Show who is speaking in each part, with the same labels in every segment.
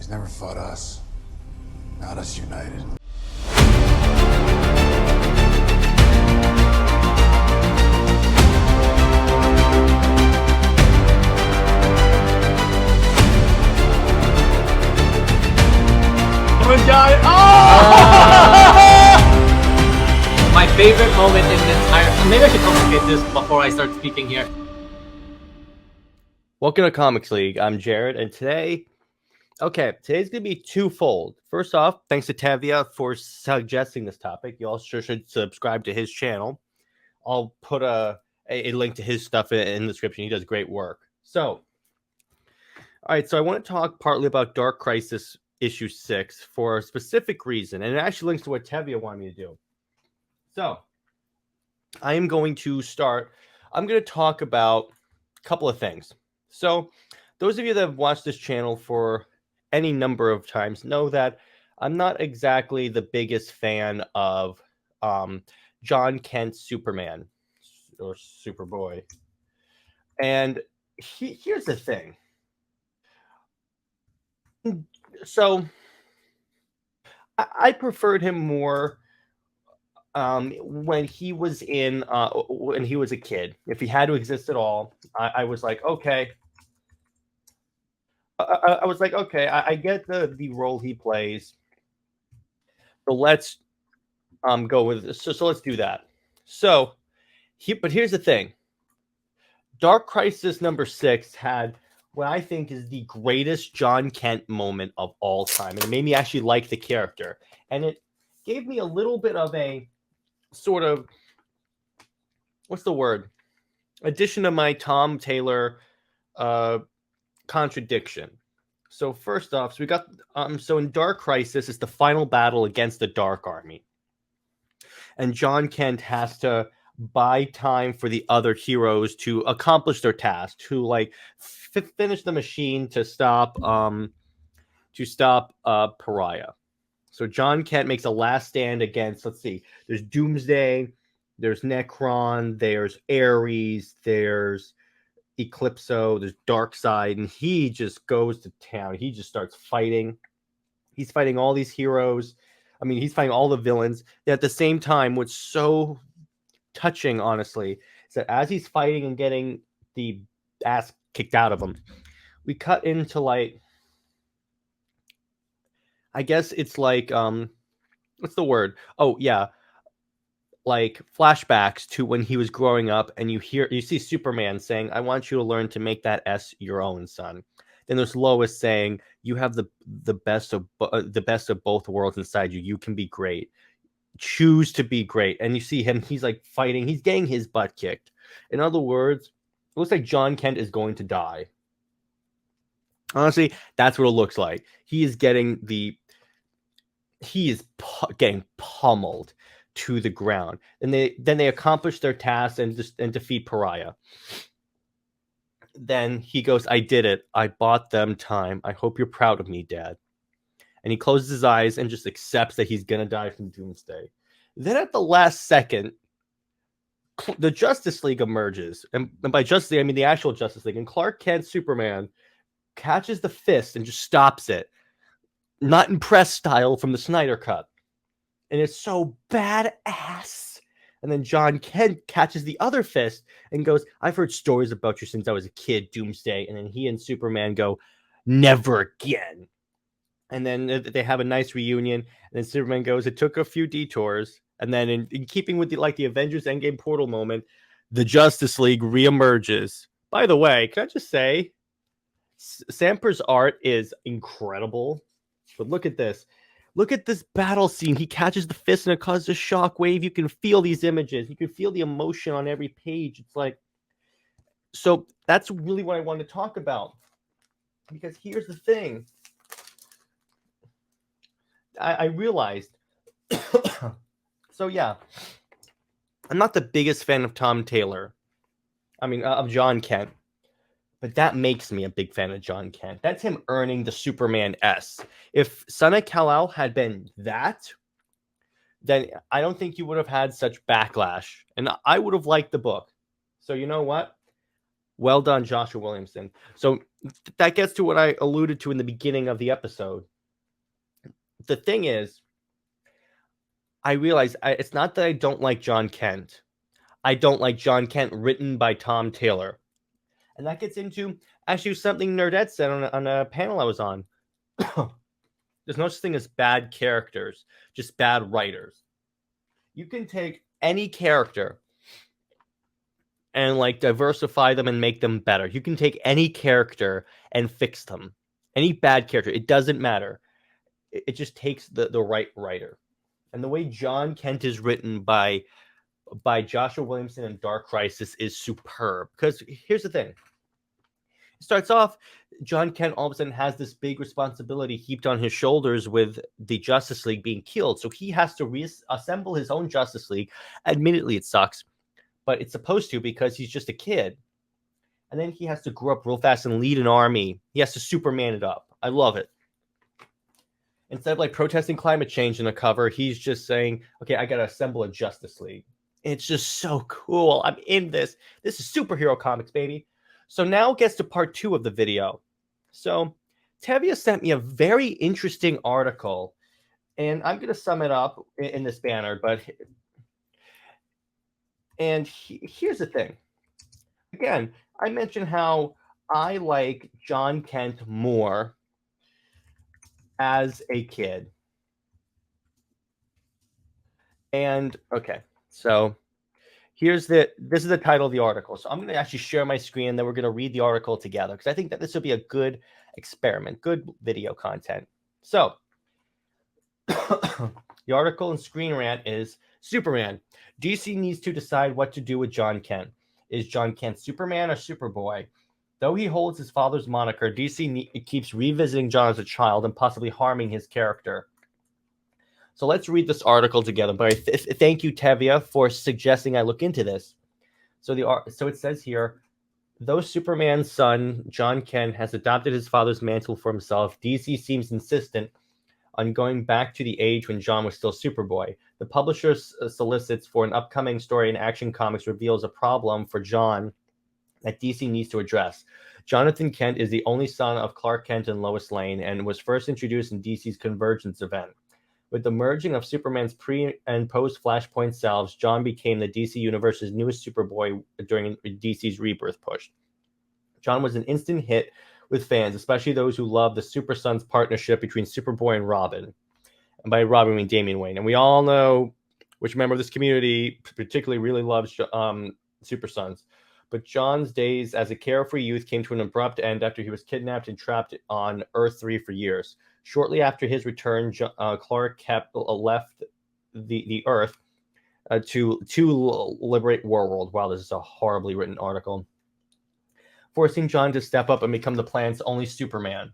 Speaker 1: He's never fought us. Not us united.
Speaker 2: My favorite moment in the entire... Maybe I should complicate this before I start speaking here.
Speaker 3: Welcome to Comics League. I'm Jared, and today's going to be twofold. First off, thanks to Tevya for suggesting this topic. You all sure should subscribe to his channel. I'll put a link to his stuff in the description. He does great work. So, all right, so I want to talk partly about Dark Crisis issue 6 for a specific reason, and it actually links to what Tevya wanted me to do. So, I'm going to talk about a couple of things. So, those of you that have watched this channel for any number of times know that I'm not exactly the biggest fan of Jon Kent Superman or Superboy. And here's the thing. So, I preferred him more when he was a kid. If he had to exist at all, I was like, okay. I was like, okay, I get the role he plays. So let's go with this. So let's do that. So but here's the thing. Dark Crisis number 6 had what I think is the greatest Jon Kent moment of all time. And it made me actually like the character. And it gave me a little bit of a sort of, what's the word? Addition to my Tom Taylor contradiction. So first off, so we got so in Dark Crisis, it's the final battle against the Dark Army, and Jon Kent has to buy time for the other heroes to accomplish their task, to like finish the machine to stop Pariah. So Jon Kent makes a last stand against, let's see, there's Doomsday, there's Necron, there's Ares, there's Eclipso, there's Darkseid, and he just goes to town. He just starts fighting. He's fighting all these heroes. I mean, he's fighting all the villains. And at the same time, what's so touching, honestly, is that as he's fighting and getting the ass kicked out of him, we cut into like, I guess it's like, what's the word? Oh, yeah. Like flashbacks to when he was growing up, and you see Superman saying, I want you to learn to make that S your own, son. Then there's Lois saying, you have the best of both worlds inside you. You can be great. Choose to be great. And you see him, he's like fighting, he's getting his butt kicked. In other words, it looks like Jon Kent is going to die. Honestly, that's what it looks like. He is getting pummeled to the ground, and then they accomplish their task and defeat Pariah. Then he goes, I did it. I bought them time. I hope you're proud of me, Dad. And he closes his eyes and just accepts that he's gonna die from Doomsday. Then at the last second, the Justice League emerges, and by Justice League I mean the actual Justice League, and Clark Kent Superman catches the fist and just stops it, not impressed style from the Snyder Cut. And it's so badass. And then Jon Kent catches the other fist and goes, I've heard stories about you since I was a kid, Doomsday. And then he and Superman go, never again. And then they have a nice reunion. And then Superman goes, it took a few detours. And then in keeping with the Avengers Endgame portal moment, the Justice League reemerges. By the way, can I just say, Samper's art is incredible. But look at this. Look at this battle scene. He catches the fist and it causes a shockwave. You can feel these images. You can feel the emotion on every page. It's like, so that's really what I want to talk about. Because here's the thing. I realized. So yeah, I'm not the biggest fan of Tom Taylor. I mean, of Jon Kent. But that makes me a big fan of Jon Kent. That's him earning the Superman S. If Son of Kal-El had been that, then I don't think you would have had such backlash. And I would have liked the book. So you know what? Well done, Joshua Williamson. So that gets to what I alluded to in the beginning of the episode. The thing is, I realize it's not that I don't like Jon Kent. I don't like Jon Kent written by Tom Taylor. And that gets into actually something Nerdette said on a panel I was on. There's no such thing as bad characters, just bad writers. You can take any character and like diversify them and make them better. You can take any character and fix them. Any bad character, it doesn't matter. It just takes the right writer. And the way Jon Kent is written by Joshua Williamson and Dark Crisis is superb. Because here's the thing. It starts off, Jon Kent all of a sudden has this big responsibility heaped on his shoulders with the Justice League being killed. So he has to reassemble his own Justice League. Admittedly, it sucks, but it's supposed to because he's just a kid. And then he has to grow up real fast and lead an army. He has to Superman it up. I love it. Instead of like protesting climate change in a cover, he's just saying, okay, I got to assemble a Justice League. It's just so cool. I'm in this. This is superhero comics, baby. So now it gets to part 2 of the video. So Tevya sent me a very interesting article, and I'm going to sum it up in this banner. Here's the thing. Again, I mentioned how I like Jon Kent more as a kid. And okay, so this is the title of the article. So I'm going to actually share my screen, and then we're going to read the article together because I think that this will be a good experiment, good video content. So the article in ScreenRant is Superman. DC needs to decide what to do with Jon Kent. Is Jon Kent Superman or Superboy? Though he holds his father's moniker, DC keeps revisiting Jon as a child and possibly harming his character. So let's read this article together. But thank you, Tevya, for suggesting I look into this. So it says here, though Superman's son, Jon Kent, has adopted his father's mantle for himself, DC seems insistent on going back to the age when Jon was still Superboy. The publisher solicits for an upcoming story in Action Comics reveals a problem for Jon that DC needs to address. Jonathan Kent is the only son of Clark Kent and Lois Lane and was first introduced in DC's Convergence event. With the merging of Superman's pre- and post-Flashpoint selves, Jon became the DC Universe's newest Superboy during DC's Rebirth push. Jon was an instant hit with fans, especially those who love the Super Sons partnership between Superboy and Robin. And by Robin, I mean Damian Wayne. And we all know which member of this community particularly really loves Super Sons. But Jon's days as a carefree youth came to an abrupt end after he was kidnapped and trapped on Earth 3 for years. Shortly after his return, Clark left the Earth to liberate Warworld. Wow, this is a horribly written article. Forcing Jon to step up and become the planet's only Superman.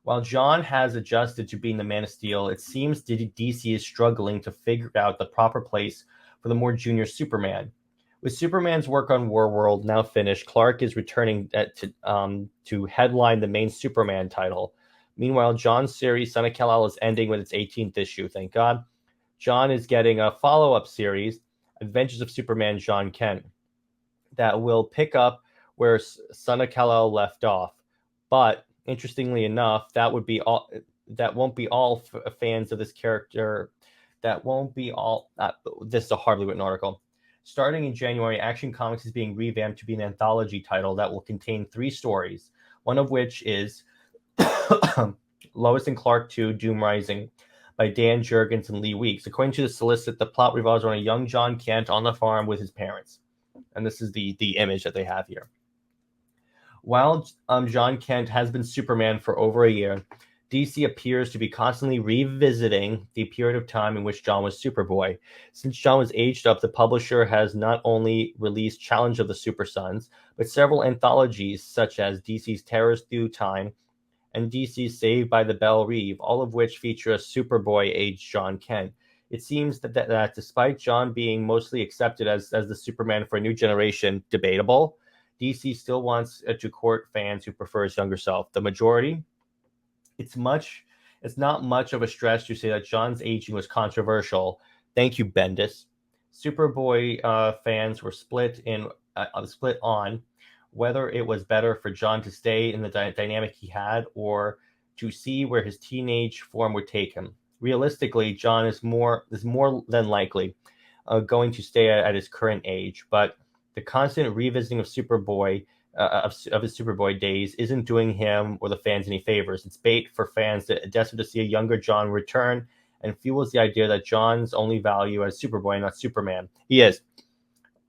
Speaker 3: While Jon has adjusted to being the Man of Steel, it seems DC is struggling to figure out the proper place for the more junior Superman. With Superman's work on Warworld now finished, Clark is returning to headline the main Superman title. Meanwhile, Jon's series, Son of Kal-El, is ending with its 18th issue, thank God. Jon is getting a follow-up series, Adventures of Superman Jon Kent, that will pick up where Son of Kal-El left off. But, interestingly enough, that won't be all fans of this character. That won't be all... this is a horribly written article. Starting in January, Action Comics is being revamped to be an anthology title that will contain 3 stories, one of which is Lois and Clark 2, Doom Rising, by Dan Jurgens and Lee Weeks. According to the solicit, the plot revolves around a young Jon Kent on the farm with his parents. And this is the image that they have here. While Jon Kent has been Superman for over a year, DC appears to be constantly revisiting the period of time in which Jon was Superboy. Since Jon was aged up, the publisher has not only released Challenge of the Super Sons, but several anthologies such as DC's Terrors Through Time and DC's Saved by the Belle Reve, all of which feature a Superboy-aged Jon Kent. It seems that despite Jon being mostly accepted as the Superman for a new generation, debatable, DC still wants to court fans who prefer his younger self. The majority, it's not much of a stretch to say that Jon's aging was controversial. Thank you, Bendis. Superboy fans were split on whether it was better for Jon to stay in the dynamic he had or to see where his teenage form would take him. Realistically, Jon is more than likely going to stay at his current age, but the constant revisiting of Superboy of his Superboy days isn't doing him or the fans any favors. It's bait for fans that desperate to see a younger Jon return, and fuels the idea that Jon's only value as Superboy, not Superman. He is.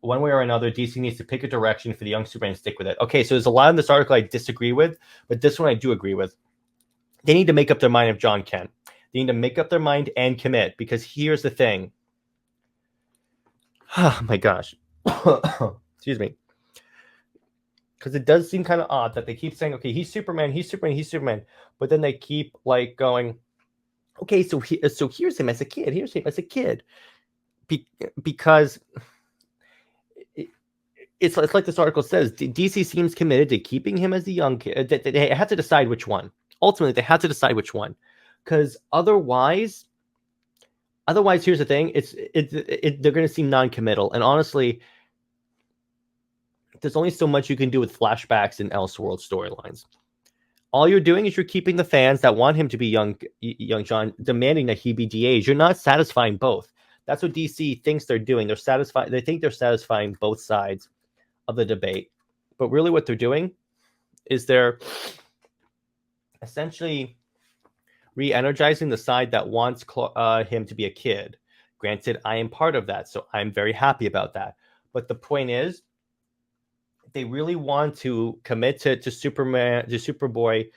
Speaker 3: One way or another, DC needs to pick a direction for the young Superman and stick with it. Okay, so there's a lot in this article I disagree with, but this one I do agree with. They need to make up their mind of Jon Kent. They need to make up their mind and commit, because here's the thing. Oh my gosh. Excuse me. Because it does seem kind of odd that they keep saying, okay, he's Superman, he's Superman, he's Superman. But then they keep like going, okay, so here's him as a kid. Here's him as a kid. Because it's like this article says, DC seems committed to keeping him as a young kid. They have to decide which one. Ultimately, they have to decide which one. Because otherwise, here's the thing. They're going to seem non-committal. And honestly, there's only so much you can do with flashbacks and Elseworld storylines. All you're doing is you're keeping the fans that want him to be young Jon, demanding that he be de-aged. You're not satisfying both. That's what DC thinks they're doing. They think they're satisfying both sides of the debate. But really what they're doing is they're essentially re-energizing the side that wants him to be a kid. Granted, I am part of that, so I'm very happy about that. But the point is, they really want to commit to Superman, to Superboy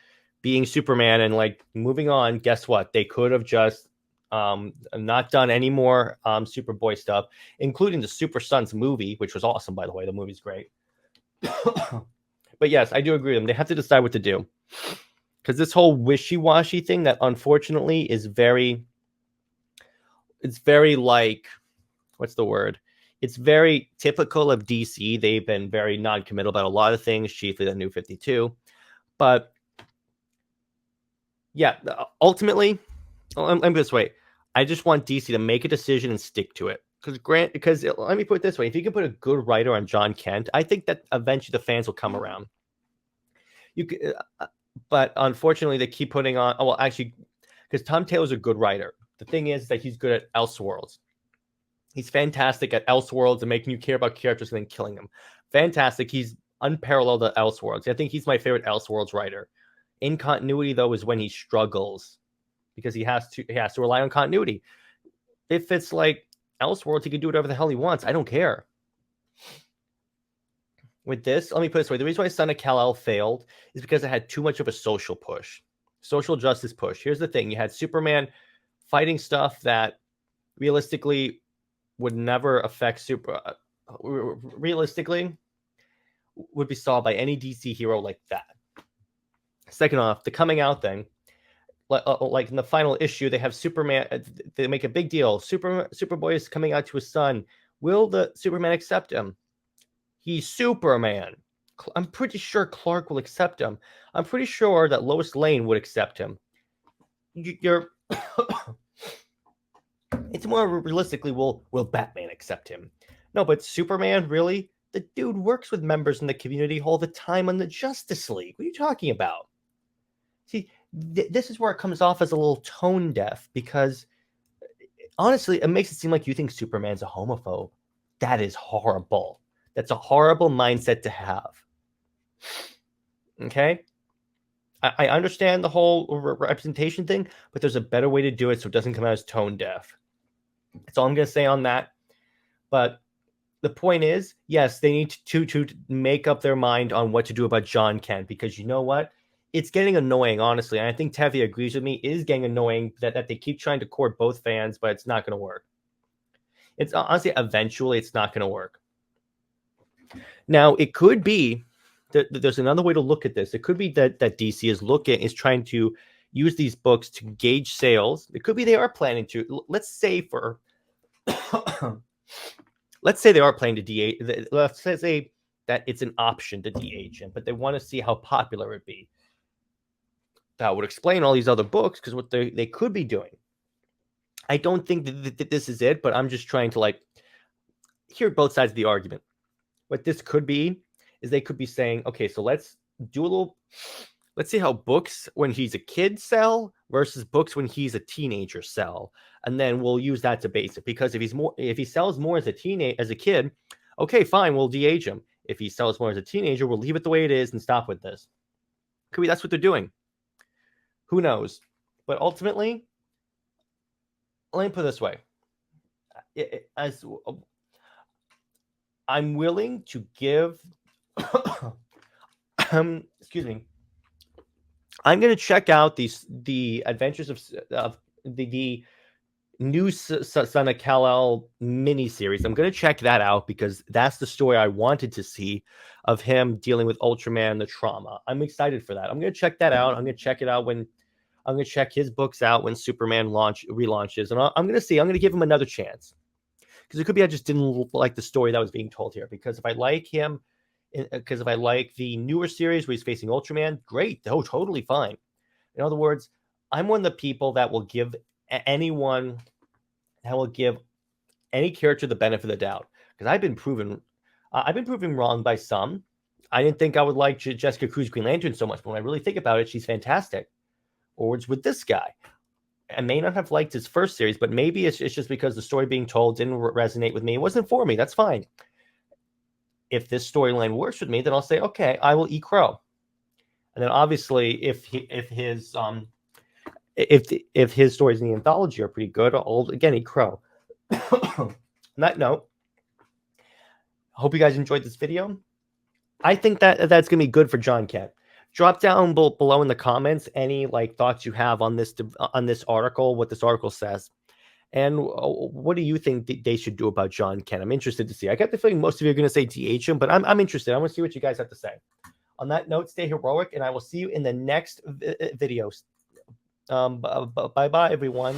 Speaker 3: being Superman and like moving on. Guess what? They could have just not done any more Superboy stuff, including the Super Sons movie, which was awesome, by the way. The movie's great. But yes, I do agree with them. They have to decide what to do. Because this whole wishy-washy thing that unfortunately is very like, what's the word? It's very typical of DC. They've been very non-committal about a lot of things, chiefly the New 52. But yeah, ultimately, let me this way. I just want DC to make a decision and stick to it. Because let me put it this way. If you can put a good writer on Jon Kent, I think that eventually the fans will come around. But unfortunately, they keep putting on... Oh, well, actually, because Tom Taylor's a good writer. The thing is that he's good at Elseworlds. He's fantastic at Elseworlds and making you care about characters and then killing them. Fantastic. He's unparalleled at Elseworlds. I think he's my favorite Elseworlds writer. In continuity, though, is when he struggles because he has to rely on continuity. If it's like Elseworlds, he can do whatever the hell he wants. I don't care. With this, let me put it this way. The reason why Son of Kal-El failed is because it had too much of a social push. Social justice push. Here's the thing. You had Superman fighting stuff that realistically would never affect realistically would be solved by any DC hero like that. Second off, the coming out thing, like in the final issue, they have Superman. They make a big deal. Superboy is coming out to his son. Will the Superman accept him? He's Superman. I'm pretty sure Clark will accept him. I'm pretty sure that Lois Lane would accept him. You're It's more realistically, will Batman accept him? No, but Superman, really? The dude works with members in the community all the time on the Justice League. What are you talking about? See, this is where it comes off as a little tone deaf, because honestly, it makes it seem like you think Superman's a homophobe. That is horrible. That's a horrible mindset to have. Okay? I understand the whole representation thing, but there's a better way to do it so it doesn't come out as tone deaf. That's all I'm going to say on that. But the point is, yes, they need to make up their mind on what to do about Jon Kent, because you know what? It's getting annoying, honestly. And I think Tevya agrees with me. It is getting annoying that they keep trying to court both fans, but it's not going to work. It's honestly, eventually, it's not going to work. Now, it could be that there's another way to look at this. It could be that DC is trying to use these books to gauge sales. It could be they are planning to. Let's say they are planning to de-age. Let's say that it's an option to de-age him, but they want to see how popular it'd be. That would explain all these other books, because what they could be doing. I don't think that this is it, but I'm just trying to hear both sides of the argument. What this could be is they could be saying, okay, so let's see how books when he's a kid sell versus books when he's a teenager sell, and then we'll use that to base it. Because if he sells more as a kid, okay, fine, we'll de-age him. If he sells more as a teenager, we'll leave it the way it is and stop with this. Could be that's what they're doing. Who knows? But ultimately, let me put it this way: as I'm willing to give, excuse me. I'm going to check out the Adventures of the new Son of Kal-El miniseries. I'm going to check that out because that's the story I wanted to see of him dealing with Ultraman, the trauma. I'm excited for that. I'm going to check that out. I'm going to check it out when I'm going to check his books out when Superman relaunches, and I'm going to see. I'm going to give him another chance because it could be I just didn't like the story that was being told here. Because if I like him. Because if I like the newer series where he's facing Ultraman, great. Oh, totally fine. In other words, I'm one of the people that will give any character the benefit of the doubt. Because I've been proven wrong by some. I didn't think I would like Jessica Cruz Green Lantern so much, but when I really think about it, she's fantastic. Or it's with this guy. I may not have liked his first series, but maybe it's just because the story being told didn't resonate with me. It wasn't for me. That's fine. If this storyline works with me, then I'll say, okay, I will eat crow. And then obviously, if his stories in the anthology are pretty good, I'll again eat crow. On that note, I hope you guys enjoyed this video. I think that's gonna be good for Jon Kent. Drop down below in the comments any thoughts you have on this article, what this article says. And what do you think they should do about Jon Kent? I'm interested to see. I get the feeling most of you are going to say DH him, but I'm interested. I want to see what you guys have to say. On that note, stay heroic, and I will see you in the next video. Bye-bye, everyone.